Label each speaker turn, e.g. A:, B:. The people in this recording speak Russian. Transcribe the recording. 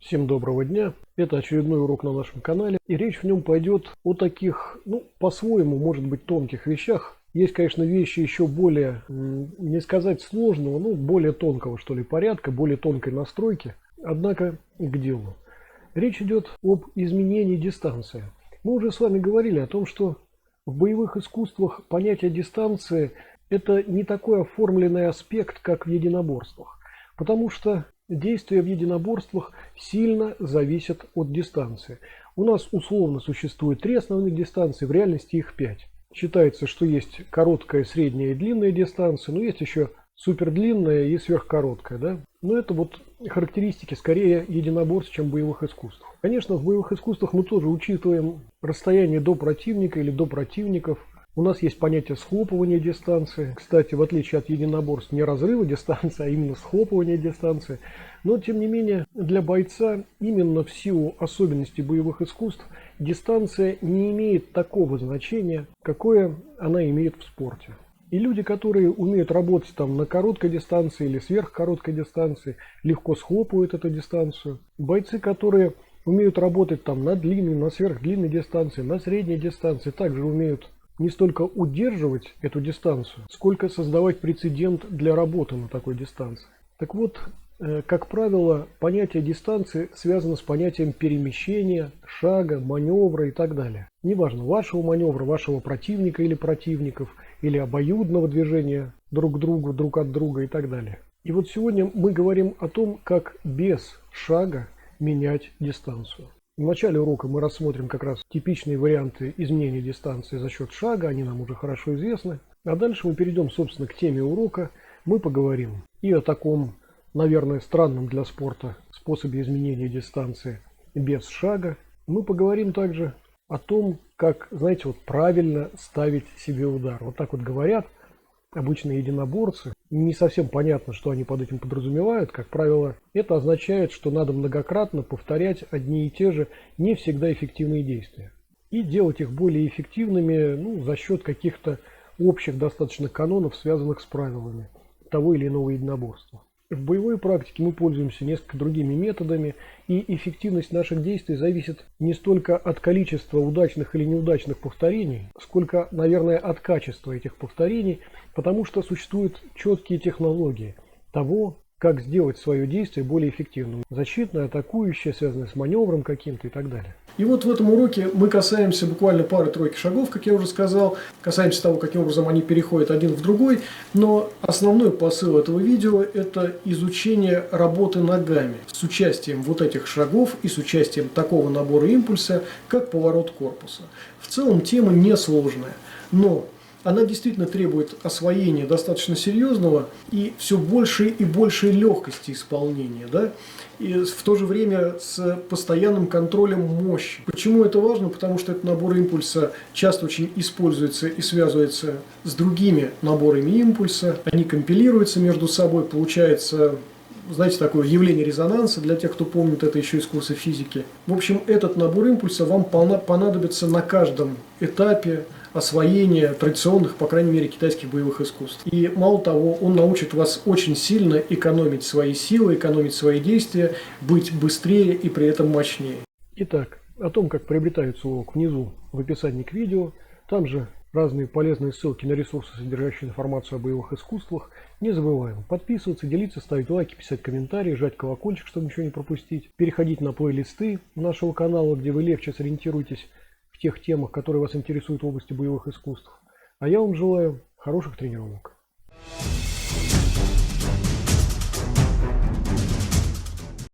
A: Всем доброго дня. Это очередной урок на нашем канале, и речь в нем пойдет о таких, по-своему, может быть, тонких вещах. Есть, конечно, вещи еще более, не сказать сложного, но более тонкого, что ли, порядка, более тонкой настройки. Однако к делу. Речь идет об изменении дистанции. Мы уже с вами говорили о том, что в боевых искусствах понятие дистанции – это не такой оформленный аспект, как в единоборствах. Потому что действия в единоборствах сильно зависят от дистанции. У нас условно существует 3 основных дистанции, в реальности их 5. Считается, что есть короткая, средняя и длинная дистанция, но есть еще супердлинная и сверхкороткая. Да? Но это вот характеристики скорее единоборств, чем боевых искусств. Конечно, в боевых искусствах мы тоже учитываем расстояние до противника или до противников. У нас есть понятие схлопывания дистанции. Кстати, в отличие от единоборств, не разрыва дистанции, а именно схлопывания дистанции. Но, тем не менее, для бойца именно в силу особенностей боевых искусств дистанция не имеет такого значения, какое она имеет в спорте. И люди, которые умеют работать на короткой дистанции или сверхкороткой дистанции, легко схлопывают эту дистанцию. Бойцы, которые умеют работать на длинной, на сверхдлинной дистанции, на средней дистанции, также умеют не столько удерживать эту дистанцию, сколько создавать прецедент для работы на такой дистанции. Так вот, как правило, понятие дистанции связано с понятием перемещения, шага, маневра и так далее. Неважно, вашего маневра, вашего противника или противников, или обоюдного движения друг к другу, друг от друга и так далее. И вот сегодня мы говорим о том, как без шага менять дистанцию. В начале урока мы рассмотрим как раз типичные варианты изменения дистанции за счет шага, они нам уже хорошо известны. А дальше мы перейдем, собственно, к теме урока. Мы поговорим и о таком, наверное, странном для спорта способе изменения дистанции без шага. Мы поговорим также о том, как, знаете, правильно ставить себе удар. Вот так вот говорят обычные единоборцы. Не совсем понятно, что они под этим подразумевают. Как правило, это означает, что надо многократно повторять одни и те же не всегда эффективные действия. И делать их более эффективными за счет каких-то общих достаточно канонов, связанных с правилами того или иного единоборства. В боевой практике мы пользуемся несколько другими методами, и эффективность наших действий зависит не столько от количества удачных или неудачных повторений, сколько, наверное, от качества этих повторений, потому что существуют четкие технологии того, как сделать свое действие более эффективным. Защитное, атакующее, связанное с маневром каким-то и так далее. И вот в этом уроке мы касаемся буквально пары-тройки шагов, как я уже сказал, касаемся того, каким образом они переходят один в другой, но основной посыл этого видео – это изучение работы ногами с участием вот этих шагов и с участием такого набора импульса, как поворот корпуса. В целом тема несложная, но она действительно требует освоения достаточно серьезного и все большей и большей легкости исполнения, да? И в то же время с постоянным контролем мощи. Почему это важно? Потому что этот набор импульса часто очень используется и связывается с другими наборами импульса. Они компилируются между собой, получается, знаете, такое явление резонанса, для тех, кто помнит это еще из курса физики. В общем, этот набор импульса вам понадобится на каждом этапе освоения традиционных, по крайней мере, китайских боевых искусств. И мало того, он научит вас очень сильно экономить свои силы, экономить свои действия, быть быстрее и при этом мощнее. Итак, о том, как приобретается урок, внизу в описании к видео. Там же разные полезные ссылки на ресурсы, содержащие информацию о боевых искусствах. Не забываем подписываться, делиться, ставить лайки, писать комментарии, жать колокольчик, чтобы ничего не пропустить. Переходить на плейлисты нашего канала, где вы легче сориентируетесь в тех темах, которые вас интересуют в области боевых искусств. А я вам желаю хороших тренировок.